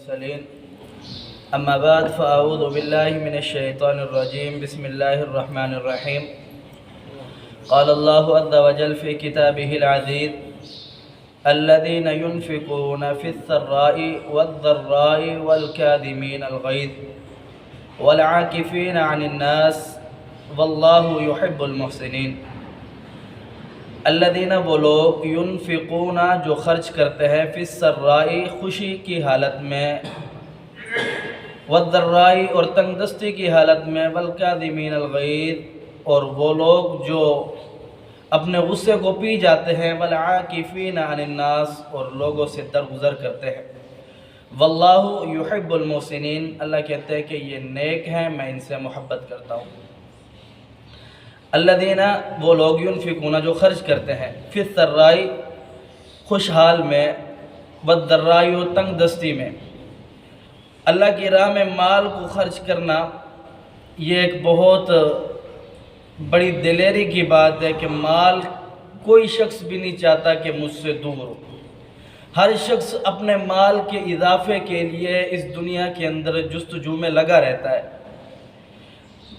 المرسلين أما بعد فأعوذ بالله من الشيطان الرجيم بسم الله الرحمن الرحيم قال الله عز وجل في كتابه العزيز الذين ينفقون في السراء والضراء والكاظمين الغيظ والعاكفين عن الناس والله يحب المحسنين الذین وہ لوگ ینفقون جو خرچ کرتے ہیں فی السرائی خوشی کی حالت میں والضرائی اور تنگ دستی کی حالت میں والکاظمین الغیظ اور وہ لوگ جو اپنے غصے کو پی جاتے ہیں والعاکفین عن الناس اور لوگوں سے درگزر کرتے ہیں واللہ یحب المحسنین اللہ کہتے ہیں کہ یہ نیک ہیں میں ان سے محبت کرتا ہوں الذین وہ لوگ ینفقون جو خرچ کرتے ہیں فی السرائی خوشحال میں والضرائی و تنگ دستی میں اللہ کی راہ میں مال کو خرچ کرنا یہ ایک بہت بڑی دلیری کی بات ہے کہ مال کوئی شخص بھی نہیں چاہتا کہ مجھ سے دور ہو ہر شخص اپنے مال کے اضافے کے لیے اس دنیا کے اندر جستجو میں لگا رہتا ہے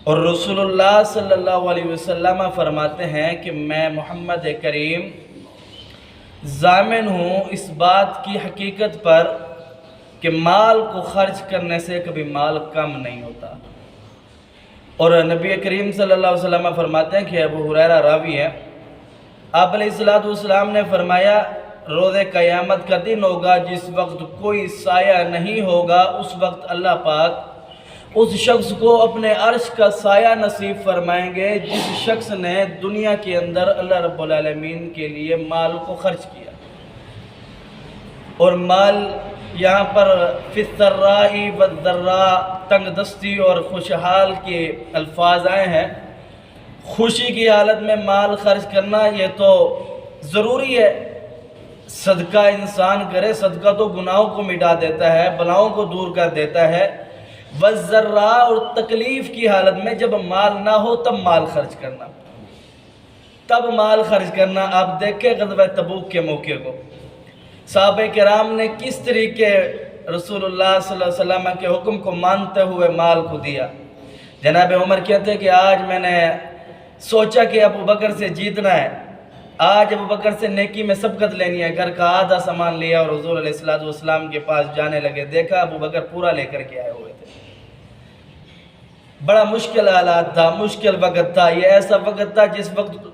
اور رسول اللہ صلی اللہ علیہ وسلم فرماتے ہیں کہ میں محمد کریم ضامن ہوں اس بات کی حقیقت پر کہ مال کو خرچ کرنے سے کبھی مال کم نہیں ہوتا اور نبی کریم صلی اللہ علیہ وسلم فرماتے ہیں کہ ابو ہریرہ راوی ہے آپ علیہ السلام نے فرمایا روز قیامت کا دن ہوگا جس وقت کوئی سایہ نہیں ہوگا اس وقت اللہ پاک اس شخص کو اپنے عرش کا سایہ نصیب فرمائیں گے جس شخص نے دنیا کے اندر اللہ رب العالمین کے لیے مال کو خرچ کیا اور مال یہاں پر فی السراء والضراء تنگ دستی اور خوشحال کے الفاظ آئے ہیں خوشی کی حالت میں مال خرچ کرنا یہ تو ضروری ہے صدقہ انسان کرے صدقہ تو گناہوں کو مٹا دیتا ہے بلاؤں کو دور کر دیتا ہے والضراء اور تکلیف کی حالت میں جب مال نہ ہو تب مال خرچ کرنا آپ دیکھیں غزوہ تبوک کے موقع کو صحابہ کرام نے کس طریقے رسول اللہ صلی اللہ علیہ وسلم کے حکم کو مانتے ہوئے مال کو دیا جناب عمر کہتے ہیں کہ آج میں نے سوچا کہ ابو بکر سے جیتنا ہے آج ابو بکر سے نیکی میں سبقت لینی ہے گھر کا آدھا سامان لیا اور حضور علیہ السلام کے پاس جانے لگے دیکھا ابو بکر پورا لے کر کے آئے ہوئے تھے بڑا مشکل حالات تھا مشکل وقت تھا یہ ایسا وقت تھا جس وقت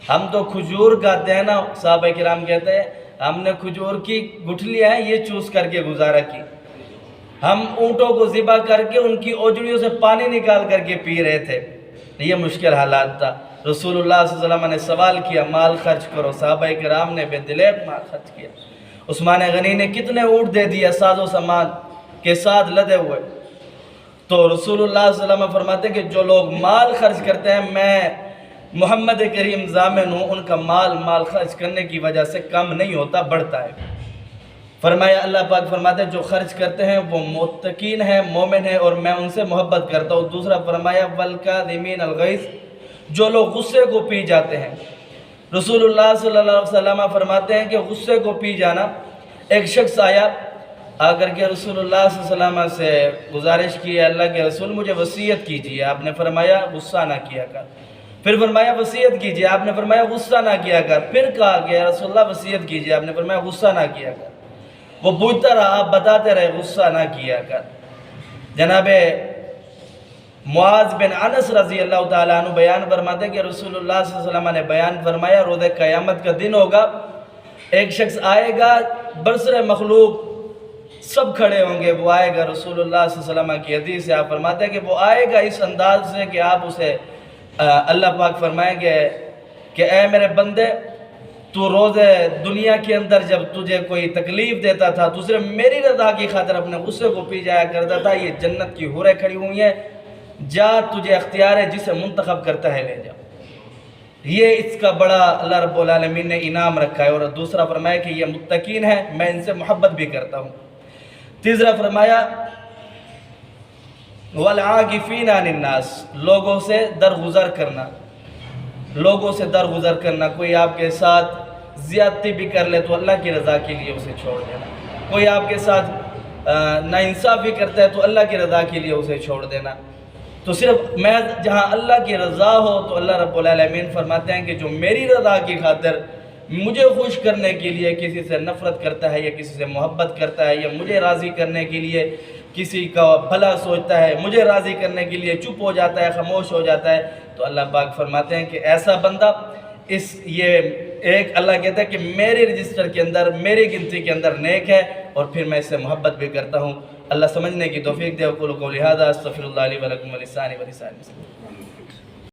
ہم تو کھجور کھاتے ہیں نا صحابہ کرام کہتے ہیں ہم نے کھجور کی گٹھلیاں ہیں یہ چوس کر کے گزارا کی ہم اونٹوں کو ذبح کر کے ان کی اوجڑیوں سے پانی نکال کر کے پی رہے تھے یہ مشکل حالات تھا رسول اللہ صلی اللہ علیہ وسلم نے سوال کیا مال خرچ کرو صحابہ کرام نے بے دلیب مال خرچ کیا عثمان غنی نے کتنے اونٹ دے دیا ساز و سامان کے ساتھ لدے ہوئے تو رسول اللہ صلی اللہ علیہ وسلم فرماتے ہیں کہ جو لوگ مال خرچ کرتے ہیں میں محمد کریم ضامن ہوں ان کا مال خرچ کرنے کی وجہ سے کم نہیں ہوتا بڑھتا ہے فرمایا اللہ پاک فرماتے ہیں جو خرچ کرتے ہیں وہ متقین ہیں مومن ہیں اور میں ان سے محبت کرتا ہوں دوسرا فرمایا والکاظمین الغیظ جو لوگ غصے کو پی جاتے ہیں رسول اللہ صلی اللہ علیہ وسلم فرماتے ہیں کہ غصے کو پی جانا ایک شخص آیا آ کر کے رسول اللہ صلی اللہ علیہ وسلم سے گزارش کی ہے اللہ کے رسول مجھے وصیت کیجیے آپ نے فرمایا غصہ نہ کیا کر پھر فرمایا وصیت کیجیے آپ نے فرمایا غصہ نہ کیا کر پھر کہا کہ رسول اللہ وصیت کیجیے آپ نے فرمایا غصہ نہ کیا کر وہ پوچھتا رہا آپ بتاتے رہے غصہ نہ کیا کر جناب معاذ بن انس رضی اللہ تعالیٰ عنہ بیان فرماتے کہ رسول اللہ صلی اللہ علیہ وسلم نے بیان فرمایا روز قیامت کا دن ہوگا ایک شخص آئے گا برسر مخلوق سب کھڑے ہوں گے وہ آئے گا رسول اللہ صلی اللہ علیہ وسلم کی حدیث سے آپ فرماتے ہیں کہ وہ آئے گا اس انداز سے کہ آپ اسے اللہ پاک فرمائیں گے کہ اے میرے بندے تو روز دنیا کے اندر جب تجھے کوئی تکلیف دیتا تھا تو صرف میری رضا کی خاطر اپنے غصے کو پی جایا کرتا تھا یہ جنت کی حوریں کھڑی ہوئی ہیں جا تجھے اختیار ہے جسے منتخب کرتا ہے لے جا یہ اس کا بڑا اللہ رب العالمین نے انعام رکھا ہے اور دوسرا فرمایا کہ یہ متقین ہیں میں ان سے محبت بھی کرتا ہوں تیسرا فرمایا والعاکفین عن الناس لوگوں سے درگزر کرنا کوئی آپ کے ساتھ زیادتی بھی کر لے تو اللہ کی رضا کے لیے اسے چھوڑ دینا کوئی آپ کے ساتھ ناانصافی کرتا ہے تو اللہ کی رضا کے لیے اسے چھوڑ دینا. تو صرف میں جہاں اللہ کی رضا ہو تو اللہ رب العالمین فرماتے ہیں کہ جو میری رضا کی خاطر مجھے خوش کرنے کے لیے کسی سے نفرت کرتا ہے یا کسی سے محبت کرتا ہے یا مجھے راضی کرنے کے لیے کسی کا بھلا سوچتا ہے, مجھے راضی کرنے کے لیے چپ ہو جاتا ہے, خاموش ہو جاتا ہے, تو اللہ پاک فرماتے ہیں کہ ایسا بندہ یہ ایک اللہ کہتا ہے کہ میرے رجسٹر کے اندر, میری گنتی کے اندر نیک ہے اور پھر میں اس سے محبت بھی کرتا ہوں. اللہ سمجھنے کی توفیق دے. اقول قولی ھذا استغفر اللہ لی ولکم ولسائر المسلمین.